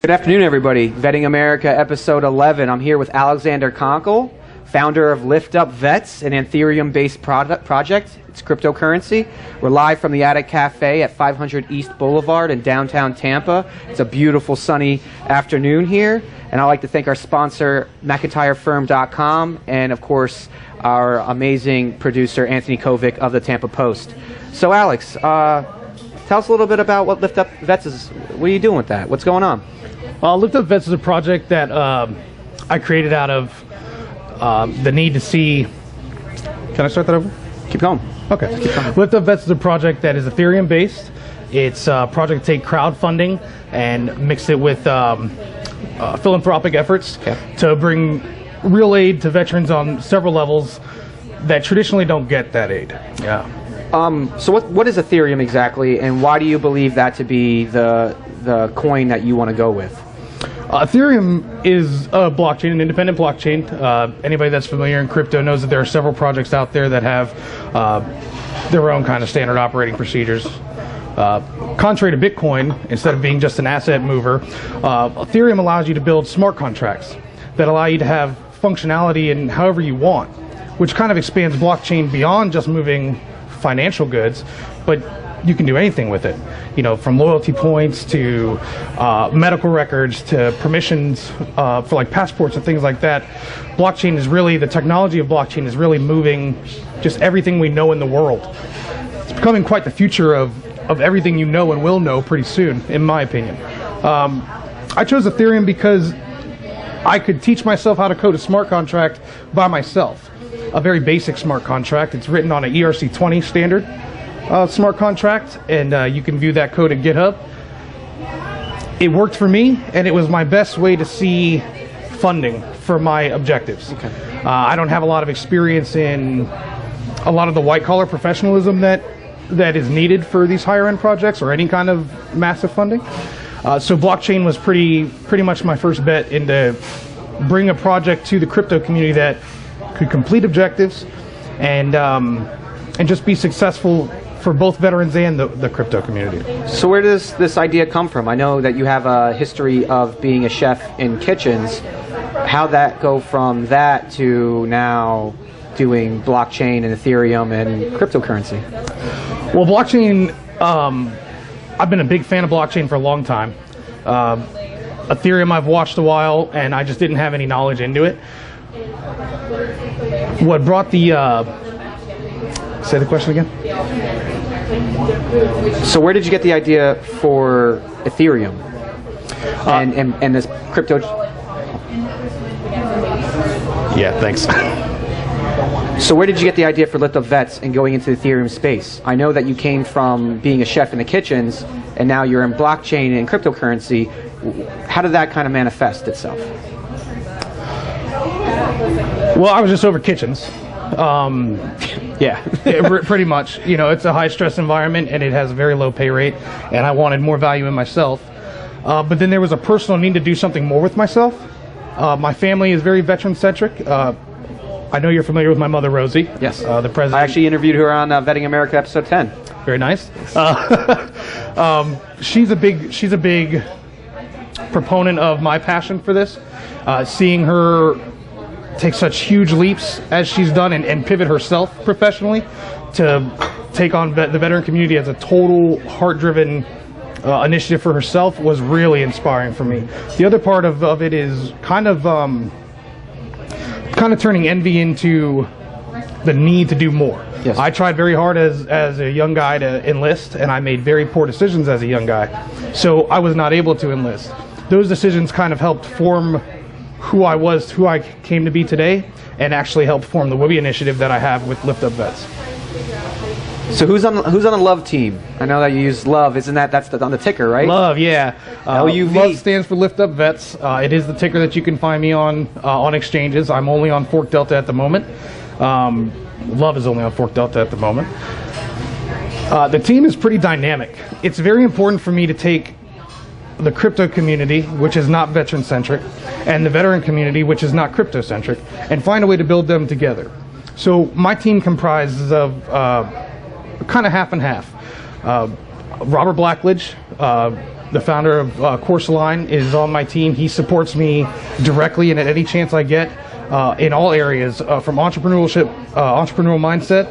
Good afternoon, everybody. Vetting America, episode 11. I'm here with Alexander Conkle, founder of Lift Up Vets, an Ethereum-based project. It's cryptocurrency. We're live from the Attic Cafe at 500 East Boulevard in downtown Tampa. It's a beautiful, sunny afternoon here. And I'd like to thank our sponsor, McIntyreFirm.com, and, of course, our amazing producer, Anthony Kovic of the Tampa Post. So, Alex, tell us a little bit about what Lift Up Vets is. What are you doing with that? What's going on? Lift Up Vets is a project that I created out of the need to see... Can I start that over? Keep going. Okay. Keep going. Lift Up Vets is a project that is Ethereum based. It's a project to take crowdfunding and mix it with philanthropic efforts to bring real aid to veterans on several levels that traditionally don't get that aid. Yeah. So what is Ethereum exactly, and why do you believe that to be the coin that you want to go with? Ethereum is a blockchain, an independent blockchain. Anybody that's familiar in crypto knows that there are several projects out there that have their own kind of standard operating procedures. Contrary to Bitcoin, instead of being just an asset mover, Ethereum allows you to build smart contracts that allow you to have functionality in however you want, which kind of expands blockchain beyond just moving financial goods, but you can do anything with it, you know, from loyalty points to medical records to permissions for like passports and things like that. Blockchain is really, the technology of blockchain is really moving just everything we know in the world. It's becoming quite the future of everything you know and will know pretty soon, in my opinion. I chose Ethereum because I could teach myself how to code a smart contract by myself. A very basic smart contract. It's written on an ERC20 standard smart contract, and you can view that code at GitHub. It worked for me, and it was my best way to see funding for my objectives. Okay. I don't have a lot of experience in a lot of the white-collar professionalism that is needed for these higher-end projects or any kind of massive funding. So blockchain was pretty much my first bet into bring a project to the crypto community that could complete objectives and just be successful for both veterans and the crypto community. So where does this idea come from? I know that you have a history of being a chef in kitchens. How'd that go from that to now doing blockchain and Ethereum and cryptocurrency? Well, blockchain, I've been a big fan of blockchain for a long time. Ethereum I've watched a while, and I just didn't have any knowledge into it. What brought the... say the question again? So where did you get the idea for Ethereum and this crypto? Yeah, thanks. So where did you get the idea for Lift Up Vets and going into the Ethereum space? I know that you came from being a chef in the kitchens, and now you're in blockchain and cryptocurrency. How did that kind of manifest itself? Well, I was just over kitchens. Yeah, pretty much. You know, it's a high-stress environment, and it has a very low pay rate, and I wanted more value in myself. But then there was a personal need to do something more with myself. My family is very veteran-centric. I know you're familiar with my mother, Rosie. Yes. The president. I actually interviewed her on Vetting America episode 10. Very nice. She's a big proponent of my passion for this. Seeing her take such huge leaps as she's done and pivot herself professionally to take on the veteran community as a total heart-driven initiative for herself was really inspiring for me. The other part of it is kind of turning envy into the need to do more. Yes. I tried very hard as a young guy to enlist, and I made very poor decisions as a young guy. So I was not able to enlist. Those decisions kind of helped form who I was, who I came to be today, and actually helped form the WIBI initiative that I have with Lift Up Vets. So who's on the Love team? I know that you use Love. Isn't that's on the ticker, right? Love, yeah. LUV. Love stands for Lift Up Vets. It is the ticker that you can find me on exchanges. I'm only on Fork Delta at the moment. Love is only on Fork Delta at the moment. The team is pretty dynamic. It's very important for me to take the crypto community, which is not veteran-centric, and the veteran community, which is not crypto-centric, and find a way to build them together. So my team comprises of kind of half and half. Robert Blackledge, the founder of Course Line, is on my team. He supports me directly and at any chance I get in all areas, from entrepreneurial mindset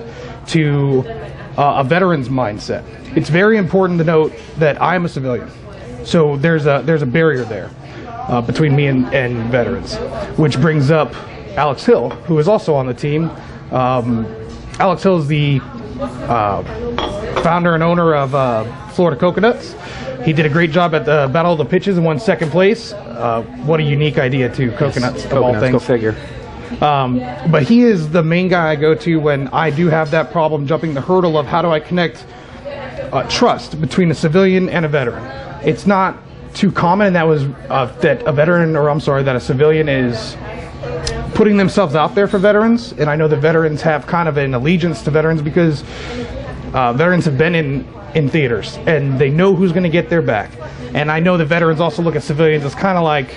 to a veteran's mindset. It's very important to note that I'm a civilian, so there's a barrier there between me and veterans, which brings up Alex Hill, who is also on the team. Alex Hill is the founder and owner of Florida Coconuts. He did a great job at the Battle of the Pitches and won second place. What a unique idea, too, coconuts, of all things. Go figure. But he is the main guy I go to when I do have that problem jumping the hurdle of how do I connect trust between a civilian and a veteran. It's not too common, and that was that a civilian is putting themselves out there for veterans. And I know the veterans have kind of an allegiance to veterans because veterans have been in theaters and they know who's going to get their back. And I know the veterans also look at civilians as kind of like,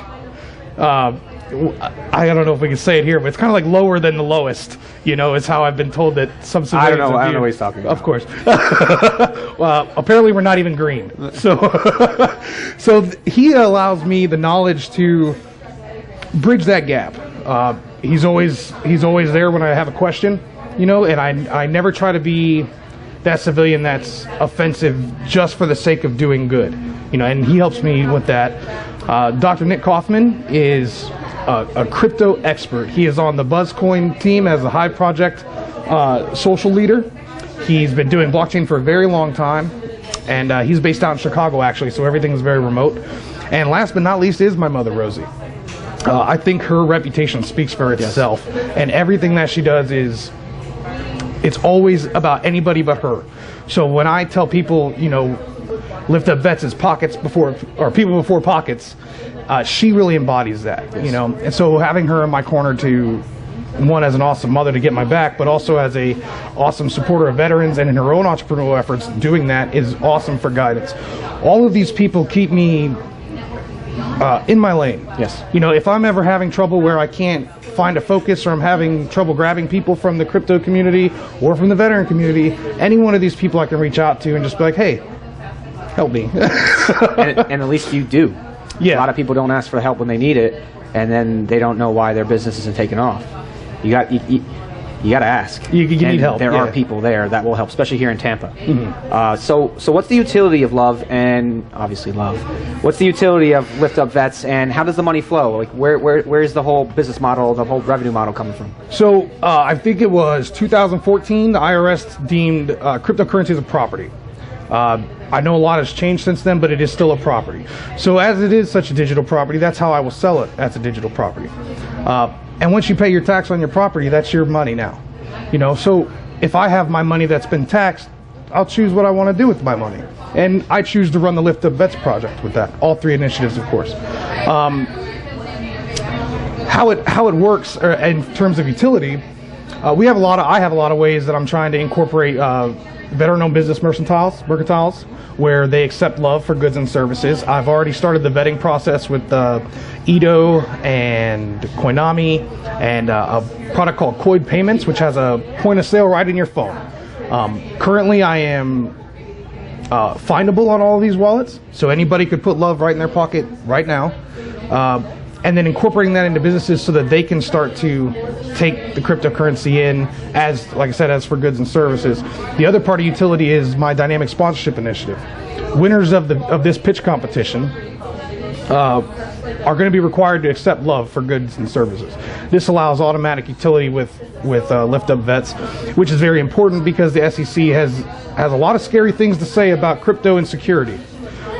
I don't know if we can say it here, but it's kind of like lower than the lowest, is how I've been told that some civilians I don't know what he's talking about. Of course. Well, apparently we're not even green. So he allows me the knowledge to bridge that gap. He's always there when I have a question, and I never try to be that civilian that's offensive just for the sake of doing good, and he helps me with that. Dr. Nick Kaufman is a crypto expert. He is on the Buzzcoin team as a Hive Project social leader. He's been doing blockchain for a very long time, and he's based out in Chicago, actually, so everything is very remote. And last but not least is my mother, Rosie. I think her reputation speaks for itself, and everything that she does it's always about anybody but her. So when I tell people, lift up vets as people before pockets, she really embodies that, And so having her in my corner to, one, as an awesome mother to get my back, but also as a awesome supporter of veterans and in her own entrepreneurial efforts, doing that is awesome for guidance. All of these people keep me in my lane. Yes. If I'm ever having trouble where I can't find a focus, or I'm having trouble grabbing people from the crypto community or from the veteran community, any one of these people I can reach out to and just be like, hey, help me. and at least you do. Yeah. A lot of people don't ask for help when they need it, and then they don't know why their business isn't taking off. You got to ask. You need help. There are people there that will help, especially here in Tampa. Mm-hmm. So what's the utility of love, and obviously love? What's the utility of Lift Up Vets, and how does the money flow? Like where is the whole business model, the whole revenue model coming from? So I think it was 2014. The IRS deemed cryptocurrency as a property. I know a lot has changed since then, but it is still a property. So as it is such a digital property, that's how I will sell it as a digital property. And once you pay your tax on your property, that's your money now. So if I have my money that's been taxed, I'll choose what I want to do with my money. And I choose to run the Lift Up Vets project with that. All three initiatives, of course. How it works in terms of utility, I have a lot of ways that I'm trying to incorporate veteran-owned business mercantiles, where they accept love for goods and services. I've already started the vetting process with Edo and Koinami and a product called Koid Payments, which has a point of sale right in your phone. Currently, I am findable on all of these wallets, so anybody could put love right in their pocket right now. And then incorporating that into businesses so that they can start to take the cryptocurrency in as, like I said, as for goods and services. The other part of utility is my dynamic sponsorship initiative. Winners of this pitch competition are going to be required to accept love for goods and services. This allows automatic utility with Lift Up Vets, which is very important because the SEC has a lot of scary things to say about crypto and security.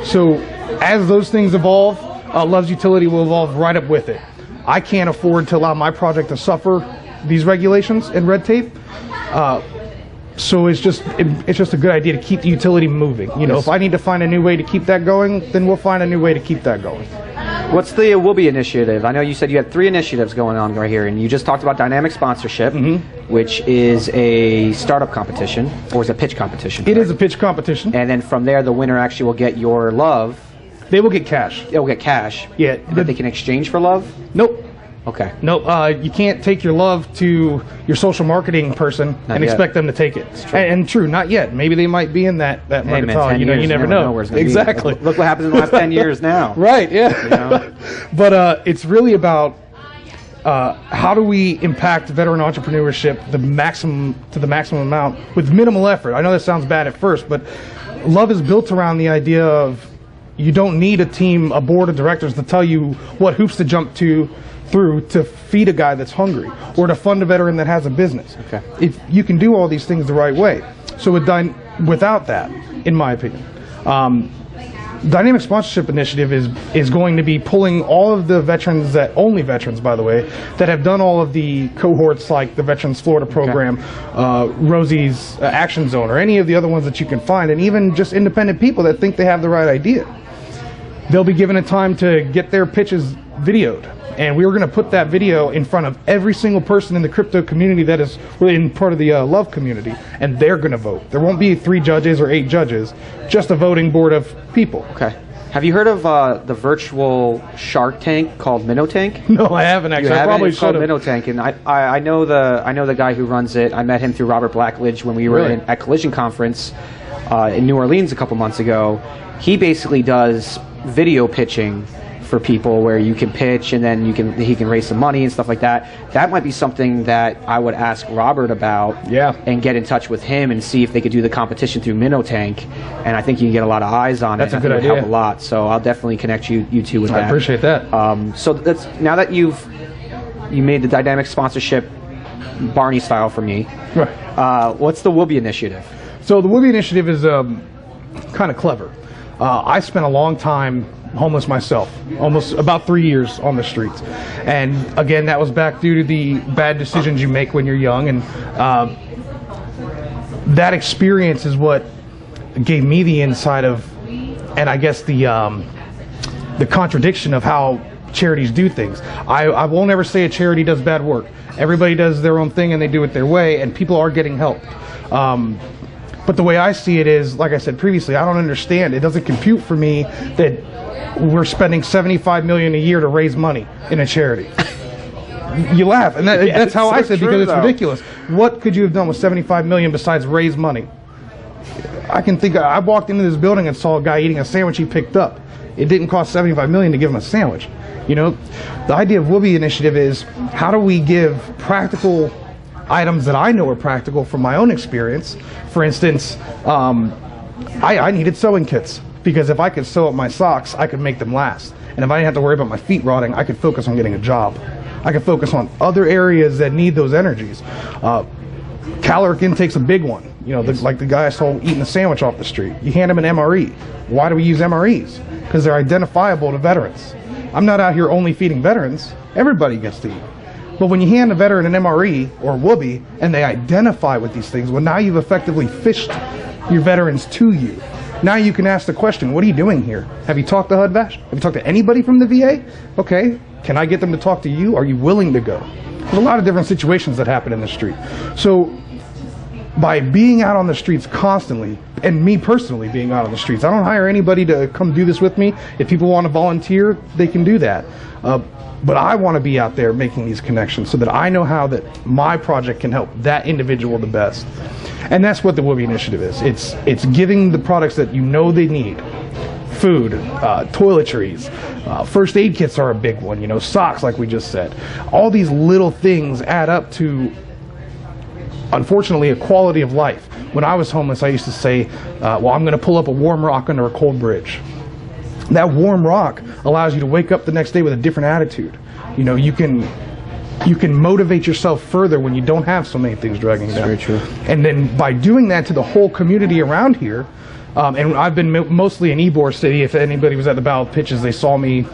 So as those things evolve, Love's utility will evolve right up with it. I can't afford to allow my project to suffer these regulations and red tape. So it's just a good idea to keep the utility moving. If I need to find a new way to keep that going, then we'll find a new way to keep that going. What's the Will-Be initiative? I know you said you had 3 initiatives going on right here, and you just talked about dynamic sponsorship, which is a startup competition, or is a pitch competition? It is a pitch competition. And then from there, the winner actually will get your love. They will get cash. They'll get cash. Yeah. That they can exchange for love? Nope. Okay. Nope. You can't take your love to your social marketing person and yet. expect them to take it. And true, not yet. Maybe they might be in that Hey, man, baton. 10 You years, never know. where it's gonna Exactly. be. Look what happens in the last 10 years now. Right. Yeah. You know? But it's really about how do we impact veteran entrepreneurship to the maximum amount with minimal effort. I know that sounds bad at first, but love is built around the idea of you don't need a board of directors to tell you what hoops to jump through to feed a guy that's hungry or to fund a veteran that has a business. Okay. If you can do all these things the right way. So without that, in my opinion, Dynamic Sponsorship Initiative is going to be pulling all of the veterans, only veterans, by the way, that have done all of the cohorts like the Veterans Florida program, Rosie's Action Zone, or any of the other ones that you can find, and even just independent people that think they have the right idea. They'll be given a time to get their pitches videoed. And we were going to put that video in front of every single person in the crypto community that is in part of the love community, and they're going to vote. There won't be 3 judges or 8 judges, just a voting board of people. Okay. Have you heard of the virtual Shark Tank called Minotank? No, I haven't actually. I probably it's called should have. Minotank, and I know the guy who runs it. I met him through Robert Blackledge when we were Really? at Collision Conference in New Orleans a couple months ago. He basically does video pitching for people where you can pitch and then he can raise some money and stuff like that. That might be something that I would ask Robert about. Yeah. And get in touch with him and see if they could do the competition through Minotank. And I think you can get a lot of eyes on That's it. a good I think it would idea. help a lot. So I'll definitely connect you two with that. I appreciate that. So that's now that you made the dynamic sponsorship Barney style for me. Right. What's the Whoopee initiative? So the Whoopee initiative is kind of clever. I spent a long time homeless myself, almost about 3 years on the streets. And again, that was back due to the bad decisions you make when you're young. And that experience is what gave me the insight of, and I guess the contradiction of how charities do things. I won't ever say a charity does bad work. Everybody does their own thing and they do it their way, and people are getting help. But the way I see it is, like I said previously, I don't understand. It doesn't compute for me that we're spending $75 million a year to raise money in a charity. You laugh, and that's how I said, because it's ridiculous. What could you have done with $75 million besides raise money? I can think. I walked into this building and saw a guy eating a sandwich he picked up. It didn't cost $75 million to give him a sandwich. You know, the idea of Whoopee Initiative is, how do we give practical items that I know are practical from my own experience? For instance, I needed sewing kits, because if I could sew up my socks, I could make them last. And if I didn't have to worry about my feet rotting, I could focus on getting a job. I could focus on other areas that need those energies. Caloric intake's a big one. You know, like the guy I saw eating a sandwich off the street. You hand him an MRE. Why do we use MREs? Because they're identifiable to veterans. I'm not out here only feeding veterans. Everybody gets to eat. But when you hand a veteran an MRE or Whoopee and they identify with these things, well, now you've effectively fished your veterans to you. Now you can ask the question, what are you doing here? Have you talked to HUD-VASH? Have you talked to anybody from the VA? Okay, can I get them to talk to you? Are you willing to go? There's a lot of different situations that happen in the street. So by being out on the streets constantly, and me personally being out on the streets, I don't hire anybody to come do this with me. If people want to volunteer, they can do that. But I want to be out there making these connections so that I know how that my project can help that individual the best. And that's what the Whoopee Initiative is. It's giving the products that you know they need. Food, toiletries, first aid kits are a big one, you know, socks like we just said. All these little things add up to, unfortunately, a quality of life. When I was homeless, I used to say, well, I'm going to pull up a warm rock under a cold bridge. That warm rock allows you to wake up the next day with a different attitude. You know, you can motivate yourself further when you don't have so many things dragging you down. Very true. And then by doing that to the whole community around here, and I've been mostly in Ybor City. If anybody was at the Battle of Pitches, they saw me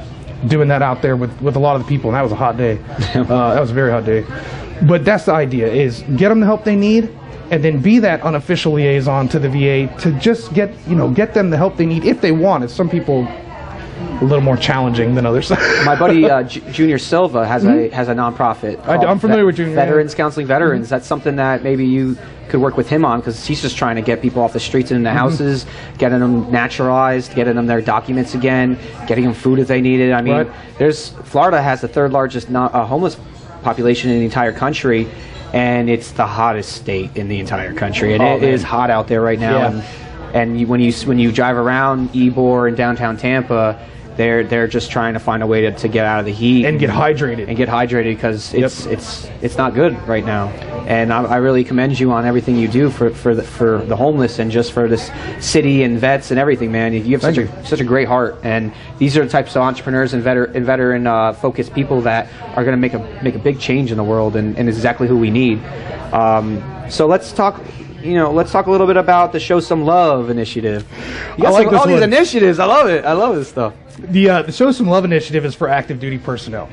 doing that out there with a lot of the people, and that was a hot day. That was a very hot day. But that's the idea, is get them the help they need, and then be that unofficial liaison to the VA to just get them the help they need if they want it. Some people a little more challenging than others. My buddy Junior Silva has a nonprofit. I'm familiar with Junior. Veterans Counseling Veterans. That's something that maybe you could work with him on, because he's just trying to get people off the streets and into houses, getting them naturalized, getting them their documents again, getting them food if they need it. I mean, Florida has the third largest homeless population in the entire country, and it's the hottest state in the entire country, and it is hot out there right now. Yeah. And when you drive around Ybor and downtown Tampa, they're just trying to find a way to get out of the heat and get hydrated because it's not good right now. And I really commend you on everything you do for the homeless and just for this city and vets and everything, man. You have such a great heart, and these are the types of entrepreneurs and veteran focused people that are going to make a big change in the world, and is exactly who we need. So let's talk. Let's talk a little bit about the Show Some Love initiative. You got all these initiatives. I love it. I love this stuff. The Show Some Love initiative is for active duty personnel.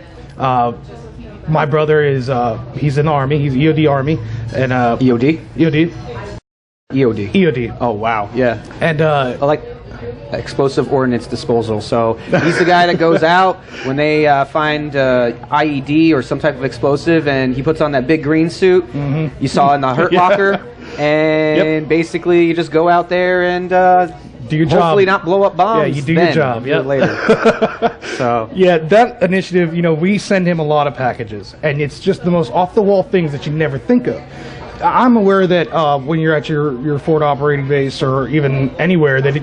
My brother is he's in the Army. He's EOD Army. And EOD? EOD. EOD. Oh, wow. Yeah. And I like explosive ordnance disposal. So he's the guy that goes out when they find IED or some type of explosive, and he puts on that big green suit you saw in the Hurt Locker, and basically you just go out there and do your job. Hopefully not blow up bombs. Yeah, you do your job. Yeah, later. So yeah, that initiative, we send him a lot of packages, and it's just the most off the wall things that you never think of. I'm aware that when you're at your Ford operating base, or even anywhere that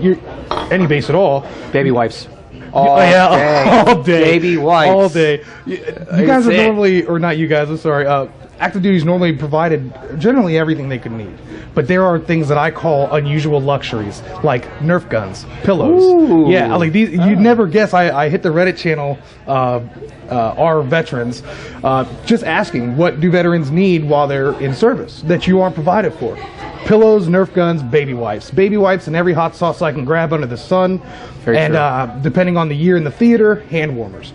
any base at all, baby wipes. All day. Baby wipes. All day. You guys are normally, or not you guys, I'm sorry, active duty is normally provided generally everything they could need. But there are things that I call unusual luxuries, like Nerf guns, pillows. Ooh. Yeah, like these, you'd never guess. I hit the Reddit channel, our veterans, just asking what do veterans need while they're in service that you aren't provided for. Pillows, Nerf guns, baby wipes. Baby wipes and every hot sauce I can grab under the sun. Very true. Depending on the year in the theater, hand warmers.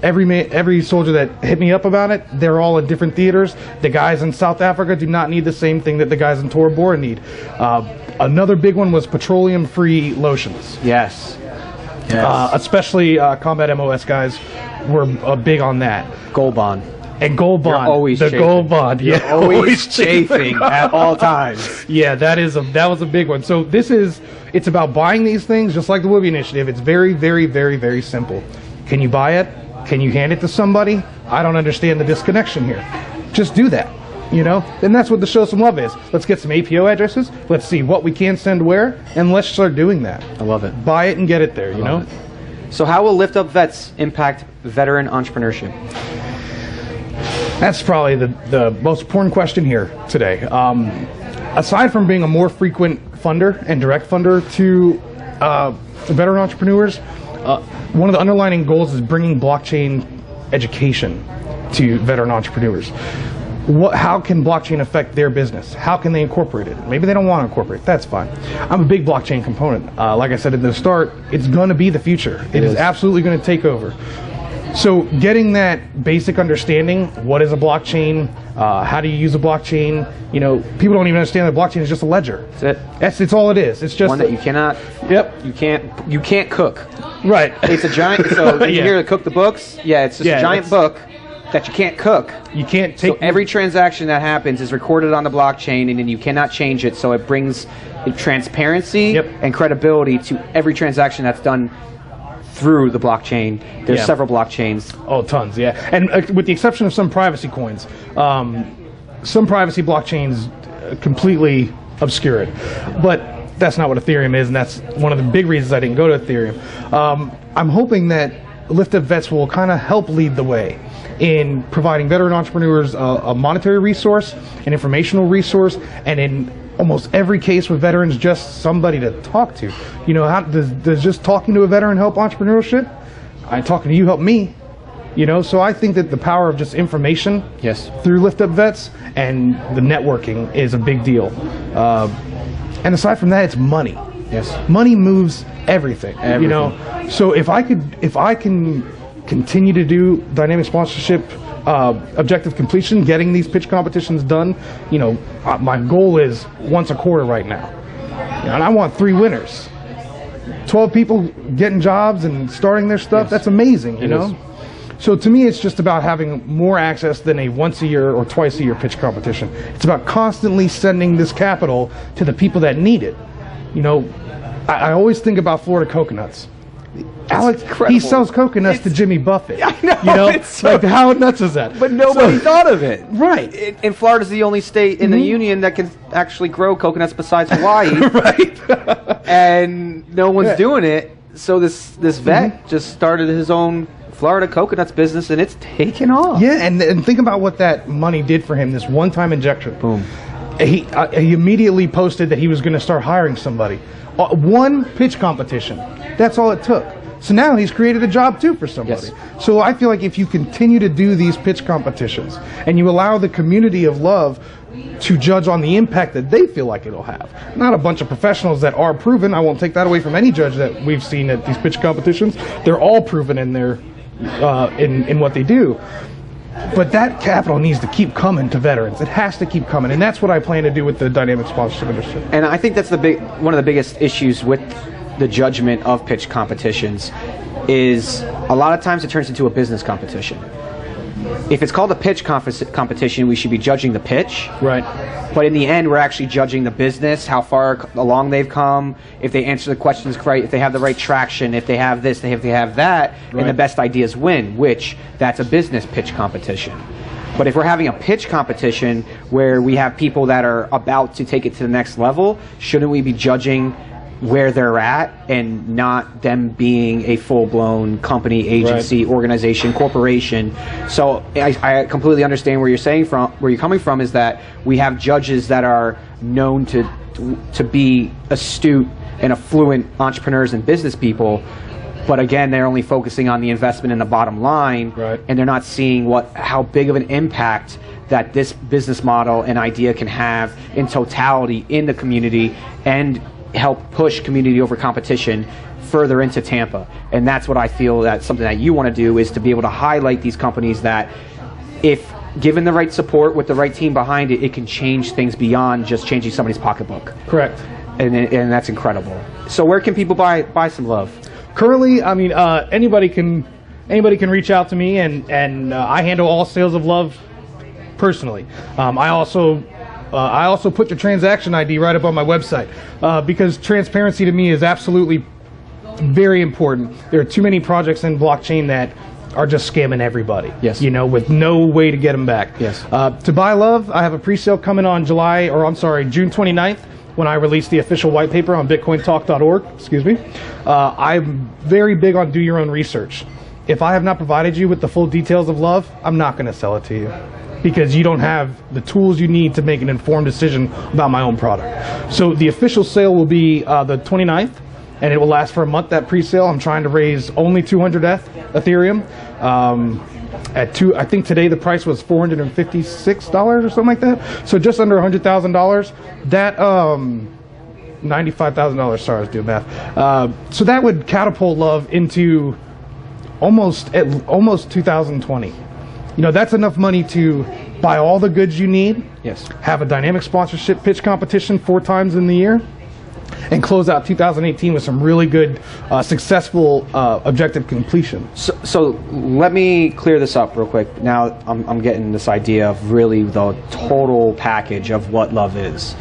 Every soldier that hit me up about it, they're all in different theaters. The guys in South Africa do not need the same thing that the guys in Tora Bora need. Another big one was petroleum-free lotions. Yes. Especially combat MOS guys were big on that. Gold Bond. And Gold Bond. You're always the chafing. Gold Bond. You're always chafing at all times. Yeah, that was a big one. So it's about buying these things, just like the Wooby Initiative. It's very, very, very, very simple. Can you buy it? Can you hand it to somebody? I don't understand the disconnection here. Just do that, And that's what the Show Some Love is. Let's get some APO addresses. Let's see what we can send where, and let's start doing that. I love it. Buy it and get it there, you know? So how will Lift Up Vets impact veteran entrepreneurship? That's probably the most important question here today. Aside from being a more frequent funder and direct funder to veteran entrepreneurs, one of the underlining goals is bringing blockchain education to veteran entrepreneurs. How can blockchain affect their business? How can they incorporate it? Maybe they don't want to incorporate it. That's fine. I'm a big blockchain component. Like I said at the start, it's going to be the future. It is absolutely going to take over. So getting that basic understanding, what is a blockchain? How do you use a blockchain? People don't even understand that blockchain is just a ledger. That's it. It's all it is. It's just one that you cannot. Yep. You can't cook. Right. It's a giant. So you hear to cook the books. Yeah, it's just a giant book that you can't cook. You can't take. So every transaction that happens is recorded on the blockchain, and then you cannot change it. So it brings transparency and credibility to every transaction that's done through the blockchain. There's several blockchains. Oh, tons, yeah. And with the exception of some privacy coins, some privacy blockchains completely obscure it. But that's not what Ethereum is, and that's one of the big reasons I didn't go to Ethereum. I'm hoping that Lift Up Vets will kind of help lead the way in providing veteran entrepreneurs a monetary resource, an informational resource, and in almost every case with veterans, just somebody to talk to. How does just talking to a veteran help entrepreneurship? Talking to you help me. So I think that the power of just information through Lift Up Vets and the networking is a big deal. And aside from that, it's money. Yes. Money moves everything. So if I can continue to do dynamic sponsorship, objective completion, getting these pitch competitions done, my goal is once a quarter right now. And I want 3 winners. 12 people getting jobs and starting their stuff. Yes. That's amazing, you It know? is. So to me, it's just about having more access than a once a year or twice a year pitch competition. It's about constantly sending this capital to the people that need it. You know, I always think about Florida coconuts. Alex, incredible. he sells coconuts to Jimmy Buffett. I know, You know, it's so- like how nuts is that? But nobody thought of it. Right. And Florida's the only state in the union that can actually grow coconuts besides Hawaii. Right. And no one's Yeah. doing it. So this vet just started his own Florida coconuts business, and it's taken off. Yeah, and think about what that money did for him, this one-time injection. Boom. He immediately posted that he was going to start hiring somebody. One pitch competition. That's all it took. So now he's created a job too for somebody. Yes. So I feel like if you continue to do these pitch competitions and you allow the community of love to judge on the impact that they feel like it'll have, not a bunch of professionals that are proven. I won't take that away from any judge that we've seen at these pitch competitions. They're all proven in their in what they do. But that capital needs to keep coming to veterans. It has to keep coming, and that's what I plan to do with the dynamic sponsorship industry. And I think that's one of the biggest issues with the judgment of pitch competitions is a lot of times it turns into a business competition. If it's called a pitch competition, we should be judging the pitch. Right. But in the end, we're actually judging the business, how far along they've come, if they answer the questions right, if they have the right traction, if they have this, if they have that, and the Right. best ideas win, which that's a business pitch competition. But if we're having a pitch competition where we have people that are about to take it to the next level, shouldn't we be judging where they're at and not them being a full-blown company, agency, organization, corporation? So I completely understand where you're coming from, is that we have judges that are known to be astute and affluent entrepreneurs and business people, but again, they're only focusing on the investment and the bottom line, Right. and they're not seeing how big of an impact that this business model and idea can have in totality in the community and help push community over competition further into Tampa. And that's what I feel that something that you want to do, is to be able to highlight these companies that, if given the right support with the right team behind it, it can change things beyond just changing somebody's pocketbook. Correct. And that's incredible. So where can people buy some love? Currently, I mean, anybody can reach out to me, and I handle all sales of love personally. I also put your transaction ID right up on my website, because transparency to me is absolutely very important. There are too many projects in blockchain that are just scamming everybody. Yes. You know, with no way to get them back. Yes. To buy love, I have a pre-sale coming on June 29th. When I release the official white paper on BitcoinTalk.org, excuse me. I'm very big on do your own research. If I have not provided you with the full details of love, I'm not going to sell it to you, because you don't have the tools you need to make an informed decision about my own product. So the official sale will be the 29th, and it will last for a month, that pre-sale. I'm trying to raise only 200 Ethereum. I think today the price was $456 or something like that. So just under $100,000. That $95,000. Sorry, I was doing math. So that would catapult love into almost 2020. You know, that's enough money to buy all the goods you need. Yes. Have a dynamic sponsorship pitch competition 4 times in the year, and close out 2018 with some really good, successful objective completion. So let me clear this up real quick. Now I'm getting this idea of really the total package of what love is.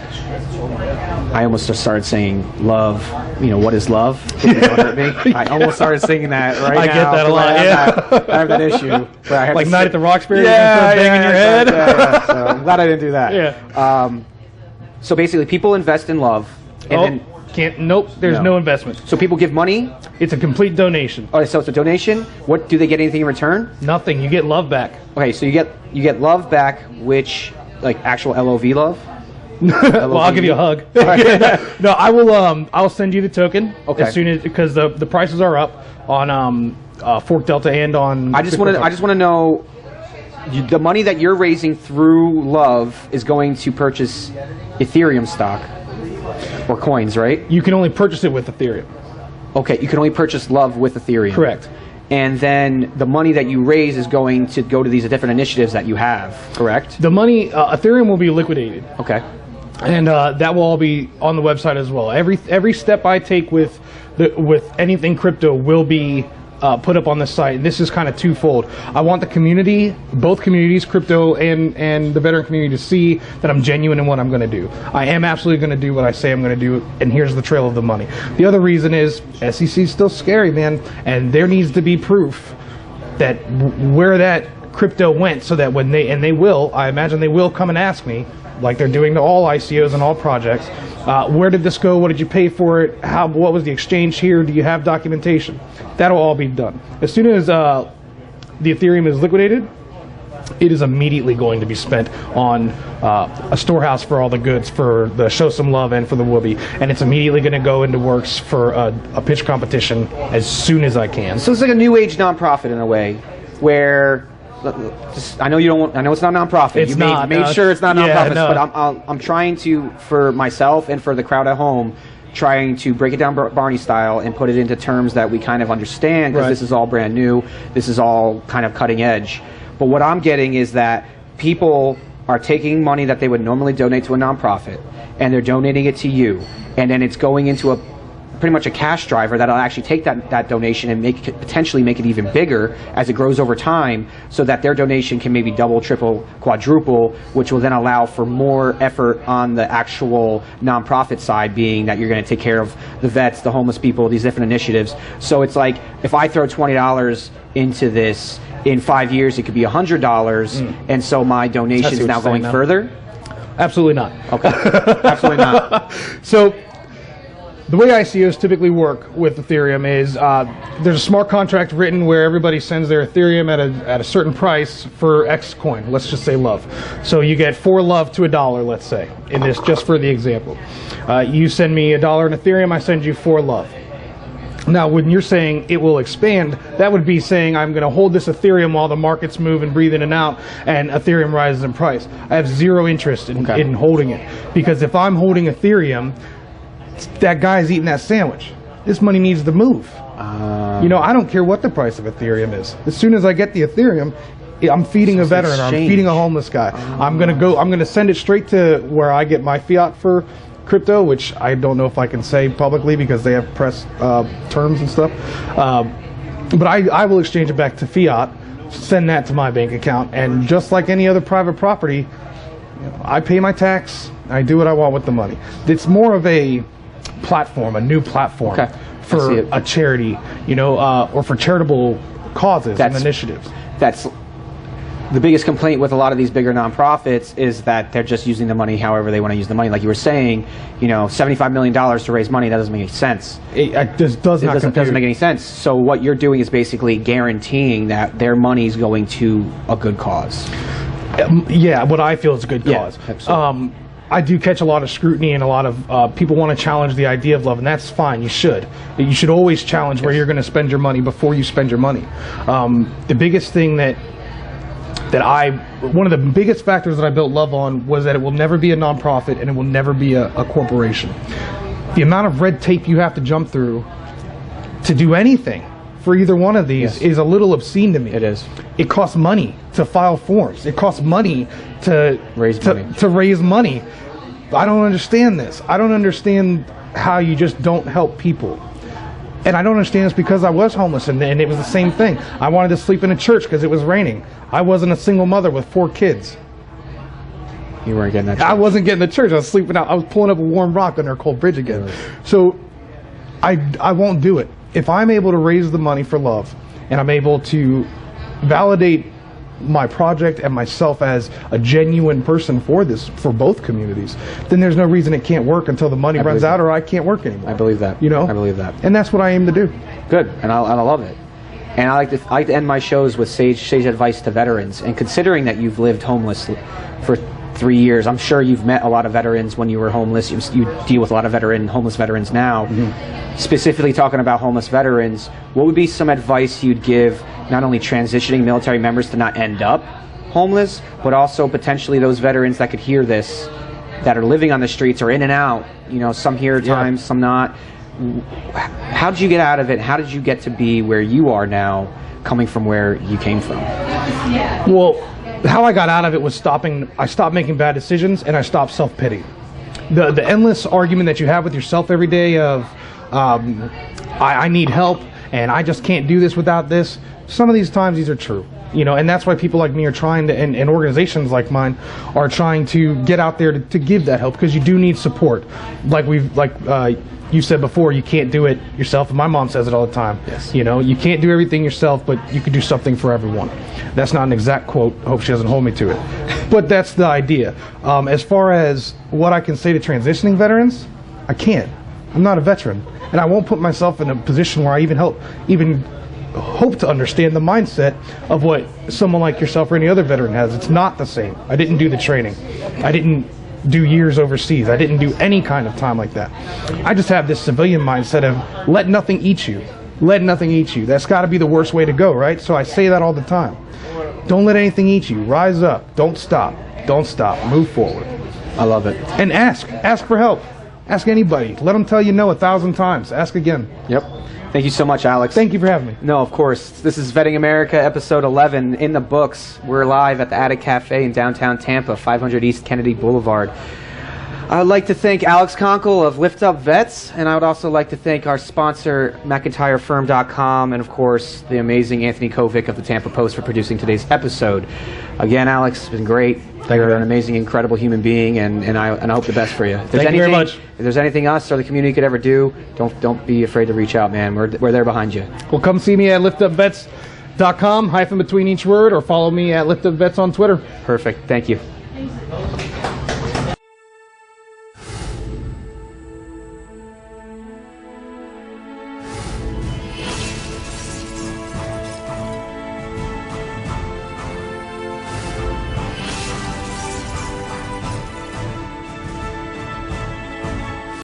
I almost just started saying love. You know, what is love? If you don't hurt me. I almost started singing that right now. I get that a lot. I have that issue. But I have Like to Night at the Roxbury, yeah, banging your head. Yeah. So I'm glad I didn't do that. Yeah. So basically, people invest in love. And then, there's no investment. so people give money. It's a complete donation. Okay, so it's a donation. What do they get? Anything in return? Nothing. You get love back. Okay, so you get love back, which, like, actual LOV love. Well, I'll give you a hug. No, I will. I'll send you the token as soon as, because the prices are up on Fork Delta and on. I just want to know, the money that you're raising through love is going to purchase Ethereum stock or coins, right? You can only purchase it with Ethereum. Okay, you can only purchase love with Ethereum. Correct. And then the money that you raise is going to go to these different initiatives that you have, correct? The money, Ethereum will be liquidated. Okay. And that will all be on the website as well. Every step I take with with anything crypto will be put up on the site. This is kind of twofold. I want the community, both communities, crypto and the veteran community, to see that I'm genuine in what I'm going to do. I am absolutely going to do what I say I'm going to do, and here's the trail of the money. The other reason is SEC is still scary, man, and there needs to be proof that where that crypto went, so that when they will, I imagine they will come and ask me, like they're doing to all ICOs and all projects, where did this go? What did you pay for it? What was the exchange here? Do you have documentation? That'll all be done. As soon as the Ethereum is liquidated, it is immediately going to be spent on a storehouse for all the goods, for the show some love and for the whoopee, and it's immediately going to go into works for a pitch competition as soon as I can. So it's like a new age nonprofit in a way, where I know you don't want, I know it's not nonprofit. It's you made sure it's not nonprofit, but I'm trying to, for myself and for the crowd at home, trying to break it down Barney style and put it into terms that we kind of understand, because this is all brand new. This is all kind of cutting edge. But what I'm getting is that people are taking money that they would normally donate to a nonprofit, and they're donating it to you, and then it's going into pretty much a cash driver that'll actually take that donation and potentially make it even bigger as it grows over time, so that their donation can maybe double, triple, quadruple, which will then allow for more effort on the actual nonprofit side, being that you're going to take care of the vets, the homeless people, these different initiatives. So it's like, if I throw $20 into this, in 5 years it could be $100, and so my donation is now going further? Absolutely not. Okay. Absolutely not. So the way ICOs typically work with Ethereum is there's a smart contract written where everybody sends their Ethereum at a certain price for X coin. Let's just say love. So you get 4 love to $1, let's say, in this, just for the example. You send me $1 in Ethereum, I send you 4 love. Now, when you're saying it will expand, that would be saying I'm going to hold this Ethereum while the markets move and breathe in and out, and Ethereum rises in price. I have zero interest in holding it, because if I'm holding Ethereum, that guy's eating that sandwich. This money needs to move. You know, I don't care what the price of Ethereum is. As soon as I get the Ethereum, I'm feeding a veteran, or I'm feeding a homeless guy. I'm gonna send it straight to where I get my fiat for crypto, which I don't know if I can say publicly because they have press terms and stuff. But I will exchange it back to fiat, send that to my bank account, and just like any other private property, I pay my tax. I do what I want with the money. It's more of a platform, a new platform for a charity, you know, or for charitable causes and initiatives. That's the biggest complaint with a lot of these bigger nonprofits, is that they're just using the money however they want to use the money. Like you were saying, you know, $75 million to raise money, that doesn't make any sense. It doesn't make any sense. So what you're doing is basically guaranteeing that their money is going to a good cause. Yeah, what I feel is a good cause. Absolutely. I do catch a lot of scrutiny, and a lot of people want to challenge the idea of love, and that's fine. You should. You should always challenge where you're going to spend your money before you spend your money. The biggest thing one of the biggest factors that I built love on was that it will never be a nonprofit, and it will never be a corporation. The amount of red tape you have to jump through to do anything for either one of these is a little obscene to me. It is. It costs money to file forms. It costs money to raise money. I don't understand this. I don't understand how you just don't help people. And I don't understand this because I was homeless, and it was the same thing. I wanted to sleep in a church because it was raining. I wasn't a single mother with 4 kids. You weren't getting that church. I wasn't getting the church. I was sleeping out. I was pulling up a warm rock under a cold bridge again. Really? So I won't do it. If I'm able to raise the money for love, and I'm able to validate my project and myself as a genuine person for both communities, then there's no reason it can't work until the money runs out, or I can't work anymore. I believe that. You know? I believe that. And that's what I aim to do. Good, and I love it. And I like to end my shows with sage advice to veterans. And considering that you've lived homeless for 3 years, I'm sure you've met a lot of veterans when you were homeless. You deal with a lot of homeless veterans now. Specifically talking about homeless veterans, what would be some advice you'd give not only transitioning military members to not end up homeless, but also potentially those veterans that could hear this, that are living on the streets or in and out, you know, some here at times, some not. How did you get out of it? How did you get to be where you are now, coming from where you came from? Well, how I got out of it was I stopped making bad decisions, and I stopped self-pity. The endless argument that you have with yourself every day of, I need help, and I just can't do this without this. Some of these times, these are true. And that's why people like me are trying to, and organizations like mine are trying to get out there to give that help, because you do need support. Like you said before, you can't do it yourself, and my mom says it all the time. Yes. You can't do everything yourself, but you can do something for everyone. That's not an exact quote. I hope she doesn't hold me to it. But that's the idea. As far as what I can say to transitioning veterans, I can't. I'm not a veteran, and I won't put myself in a position where I even hope to understand the mindset of what someone like yourself or any other veteran has. It's not the same. I didn't do the training. I didn't do years overseas. I didn't do any kind of time like that. I just have this civilian mindset of let nothing eat you. Let nothing eat you. That's got to be the worst way to go, right? So I say that all the time. Don't let anything eat you. Rise up. Don't stop. Don't stop. Move forward. I love it. And ask for help. Ask anybody. Let them tell you no 1,000 times. Ask again. Yep. Thank you so much, Alex. Thank you for having me. No, of course. This is Vetting America, episode 11, in the books. We're live at the Attic Cafe in downtown Tampa, 500 East Kennedy Boulevard. I would like to thank Alex Conkle of Lift Up Vets, and I would also like to thank our sponsor, McIntyreFirm.com, and of course, the amazing Anthony Kovic of the Tampa Post for producing today's episode. Again, Alex, it's been great. You're an amazing, incredible human being, and I hope the best for you. Thank you very much. If there's anything us or the community could ever do, don't be afraid to reach out, man. We're there behind you. Well, come see me at liftupvets.com, hyphen between each word, or follow me at liftupvets on Twitter. Perfect. Thank you.